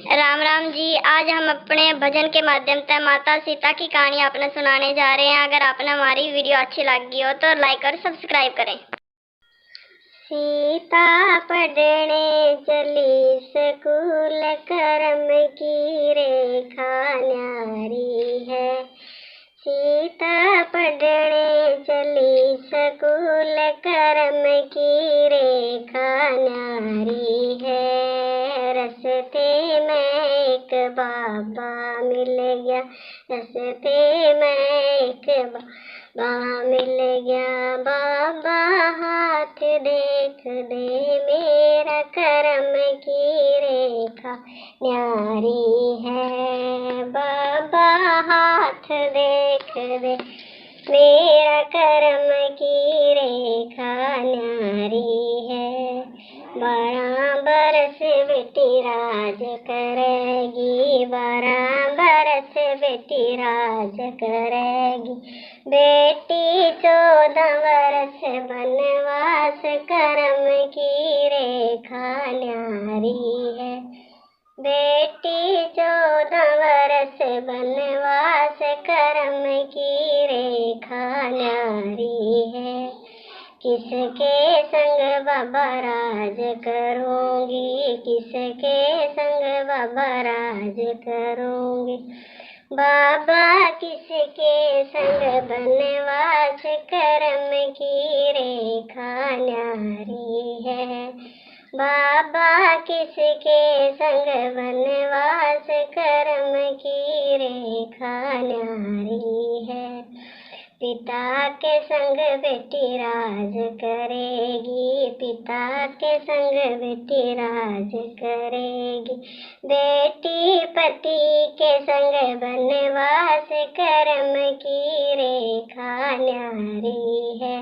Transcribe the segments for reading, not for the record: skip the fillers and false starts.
राम राम जी। आज हम अपने भजन के माध्यम से माता सीता की कहानी आपने सुनाने जा रहे हैं। अगर आपने हमारी वीडियो अच्छी लगी हो तो लाइक और सब्सक्राइब करें। सीता पढ़ने चली स्कूल, कर्म की रेखा न्यारी है। सीता पढ़ने चली स्कूल, कर्म की रेखा न्यारी है। रस्ते में एक बाबा मिल गया, रस्ते में एक बाबा मिल गया। बाबा हाथ देख दे, मेरा कर्म की रेखा न्यारी है। बाबा हाथ देख दे, मेरा कर्म की रेखा न्यारी है। 12 बरस बेटी राज करेगी, 12 बरस बेटी राज करेगी। बेटी 14 बरस बनवास, कर्म की रेखा न्यारी है। बेटी 14 बरस बनवास, कर्म की रेखा न्यारी है। किसके संग बाबा राज करूंगी, किसके संग बाबा राज करूंगी। बाबा किसके संग बनवास, कर्म की रेखा न्यारी है। बाबा किसके संग बनवास, कर्म की रेखा न्यारी है। पिता के संग बेटी राज करेगी, पिता के संग बेटी राज करेगी। बेटी पति के संग बनवास, कर्म की रेखा न्यारी है।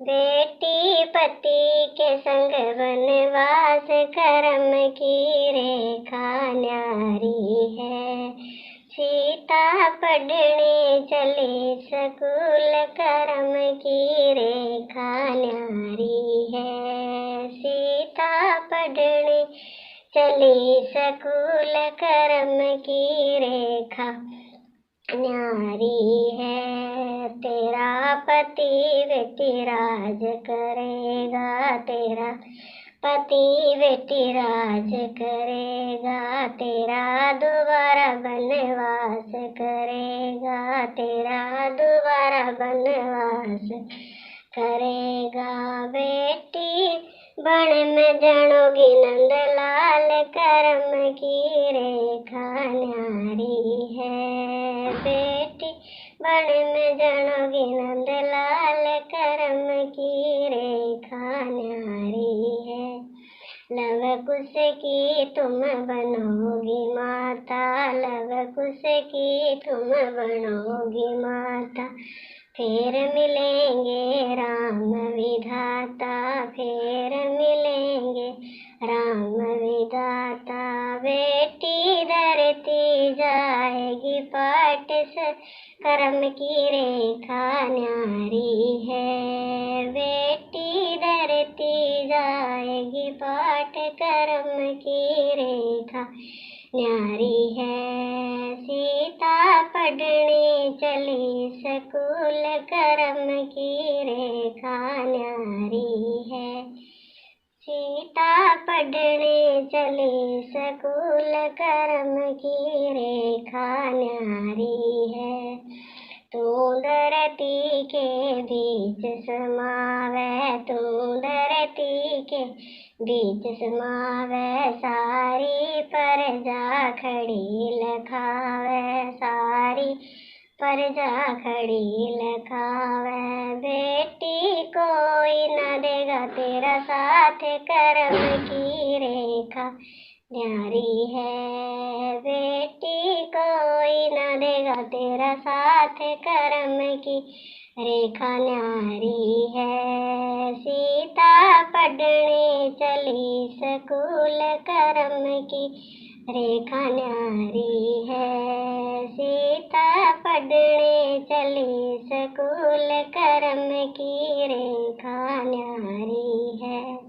बेटी पति के संग बनवास, कर्म की रेखा न्यारी है। सीता पढ़ने चली स्कूल, कर्म की रेखा न्यारी है। सीता पढ़ने चली स्कूल, कर्म की रेखा न्यारी है। तेरा पति बेटी राज करेगा, तेरा पति बेटी राज करेगा। तेरा दोबारा बनवास करेगा, तेरा दोबारा बनवास करेगा। बेटी बन में जनोगी नंदलाल, कर्म की रेखा न्यारी है। बेटी बन में जनोगी नंदलाल, कर्म की रेखा न्यारी है। लव कुश की तुम बनोगी माता, लव कुश की तुम बनोगी माता। फिर मिलेंगे राम विधाता, फिर मिलेंगे राम विधाता। बेटी धरती जाएगी पाट से, कर्म की रेखा न्यारी है। बेटी धरती जाएगी पाट, कर्म की रेखा न्यारी है। सीता पढ़ने चली स्कूल, कर्म की रेखा न्यारी है। सीता पढ़ने चली स्कूल, कर्म की रेखा न्यारी है। तू धरती के बीच समावे, तू धरती के बीच समावे। सारी प्रजा खड़ी लखावे, सारी प्रजा खड़ी लखावे। बेटी कोई न देगा तेरा साथ, कर्म की रेखा न्यारी है। बेटी कोई न देगा तेरा साथ, कर्म की रेखा न्यारी है। सीता पढ़ने चली स्कूल, कर्म की रेखा न्यारी है। सीता पढ़ने चली स्कूल, कर्म की रेखा न्यारी है।